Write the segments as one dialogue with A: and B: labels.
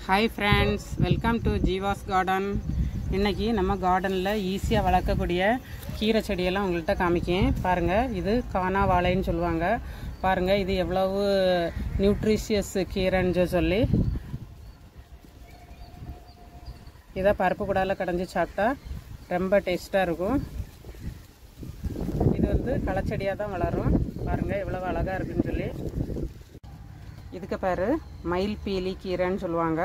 A: Hi friends, welcome to Jeeva's garden. இன்றைக்கி நம்ம கார்டனில் ஈஸியாக வளர்க்கக்கூடிய கீரை செடியெல்லாம் உங்கள்கிட்ட காமிக்கேன். பாருங்கள், இது கானா வாழைன்னு சொல்லுவாங்க. பாருங்கள், இது எவ்வளவு நியூட்ரிஷியஸ் கீரைன்னு சொல்லி. இதை பருப்பு கூடால கடைஞ்சி சாப்பிட்டா ரொம்ப டேஸ்ட்டாக இருக்கும். இது வந்து களைச்செடியாக தான் வளரும். பாருங்கள் எவ்வளவு அழகாக இருக்குன்னு சொல்லி. இதுக்கு பேர் மயில் பீலி கீரைன்னு சொல்லுவாங்க.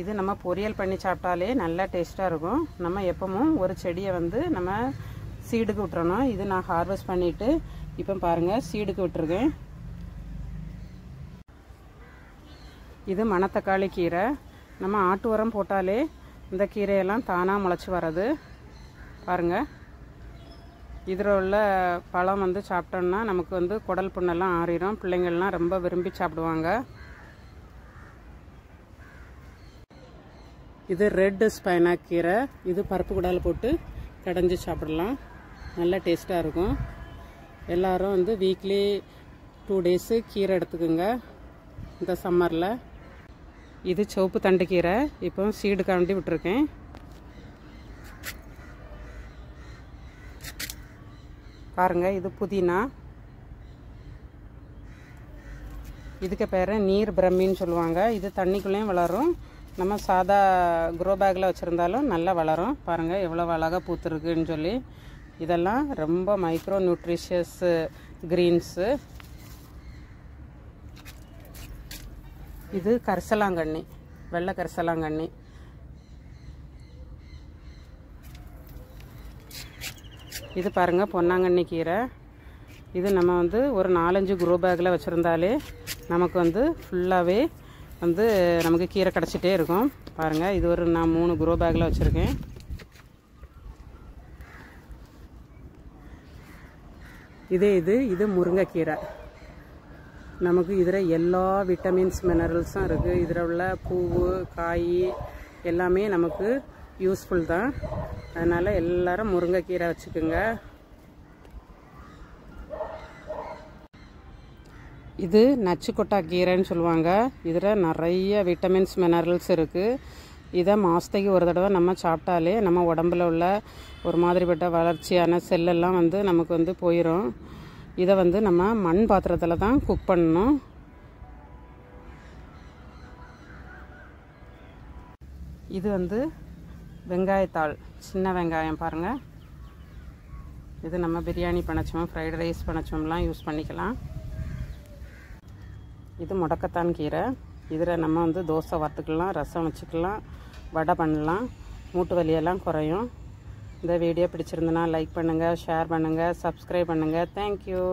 A: இது நம்ம பொரியல் பண்ணி சாப்பிட்டாலே நல்லா டேஸ்ட்டாக இருக்கும். நம்ம எப்பவும் ஒரு செடியை வந்து நம்ம சீடுக்கு விட்டுறணும். இது நான் ஹார்வெஸ்ட் பண்ணிவிட்டு இப்போ பாருங்கள் சீடுக்கு விட்டுருக்கேன். இது மணத்தக்காளி கீரை. நம்ம ஆட்டு உரம் போட்டாலே இந்த கீரையெல்லாம் தானாக முளைச்சி வர்றது. பாருங்கள், இதில் உள்ள பழம் வந்து சாப்பிட்டோம்னா நமக்கு வந்து குடல் புண்ணெல்லாம் ஆறிடும். பிள்ளைங்கள்லாம் ரொம்ப விரும்பி சாப்பிடுவாங்க. இது ரெட் ஸ்பைனாக் கீரை. இது பருப்பு குடால் போட்டு கடைஞ்சி சாப்பிடலாம். நல்ல டேஸ்ட்டாக இருக்கும். எல்லோரும் வந்து வீக்லி 2 days கீரை எடுத்துக்குங்க இந்த சம்மரில். இது சிவப்பு தண்டு கீரை. இப்போ சீடு காண்டி விட்டுருக்கேன். பாருங்கள், இது புதினா. இதுக்கு பேர் நீர் பிரம்மின்னு சொல்லுவாங்க. இது தண்ணிக்குள்ளேயும் வளரும். நம்ம சாதா க்ரோ பேக்கில் வச்சுருந்தாலும் நல்லா வளரும். பாருங்கள் எவ்வளோ அழகாக பூத்துருக்குன்னு சொல்லி. இதெல்லாம் ரொம்ப மைக்ரோ நியூட்ரிஷியஸ் க்ரீன்ஸு. இது கரிசலாங்கண்ணி, வெள்ளை கரிசலாங்கண்ணி. இது பாருங்கள் பொன்னாங்கண்ணி கீரை. இது நம்ம வந்து ஒரு 4-5 க்ரோ பேக்கில் வச்சுருந்தாலே நமக்கு வந்து ஃபுல்லாகவே வந்து நமக்கு கீரை கிடச்சிட்டே இருக்கும். பாருங்கள், இது ஒரு நான் 3 க்ரோ பேக்கில் வச்சுருக்கேன். இது முருங்கைக்கீரை. நமக்கு இதில் எல்லா விட்டமின்ஸ் மினரல்ஸும் இருக்குது. இதில் உள்ள பூவு காய் எல்லாமே நமக்கு யூஸ்ஃபுல் தான். அதனால் எல்லாரும் முருங்கைக்கீரை வச்சுக்கோங்க. இது நச்சுக்கொட்டா கீரைன்னு சொல்லுவாங்க. இதில் நிறைய விட்டமின்ஸ் மினரல்ஸ் இருக்குது. இதை மாதத்துக்கு ஒரு தடவை நம்ம சாப்பிட்டாலே நம்ம உடம்புல உள்ள ஒரு மாதிரிப்பட்ட வளர்ச்சியான செல்லெல்லாம் வந்து நமக்கு வந்து போயிடும். இதை வந்து நம்ம மண் பாத்திரத்தில் தான் குக் பண்ணணும். இது வந்து வெங்காயத்தாள், சின்ன வெங்காயம். பாருங்கள், இது நம்ம பிரியாணி பண்ணச்சோம், ஃப்ரைட் ரைஸ் பண்ணச்சோம்லாம் யூஸ் பண்ணிக்கலாம். இது முடக்கத்தான் கீரை. இதில் நம்ம வந்து தோசை வறுத்துக்கலாம், ரசம் வச்சுக்கலாம், வடை பண்ணலாம். மூட்டு வலியெல்லாம் குறையும். இந்த வீடியோ பிடிச்சிருந்தனா லைக் பண்ணுங்கள், ஷேர் பண்ணுங்கள், சப்ஸ்கிரைப் பண்ணுங்கள். தேங்க்யூ.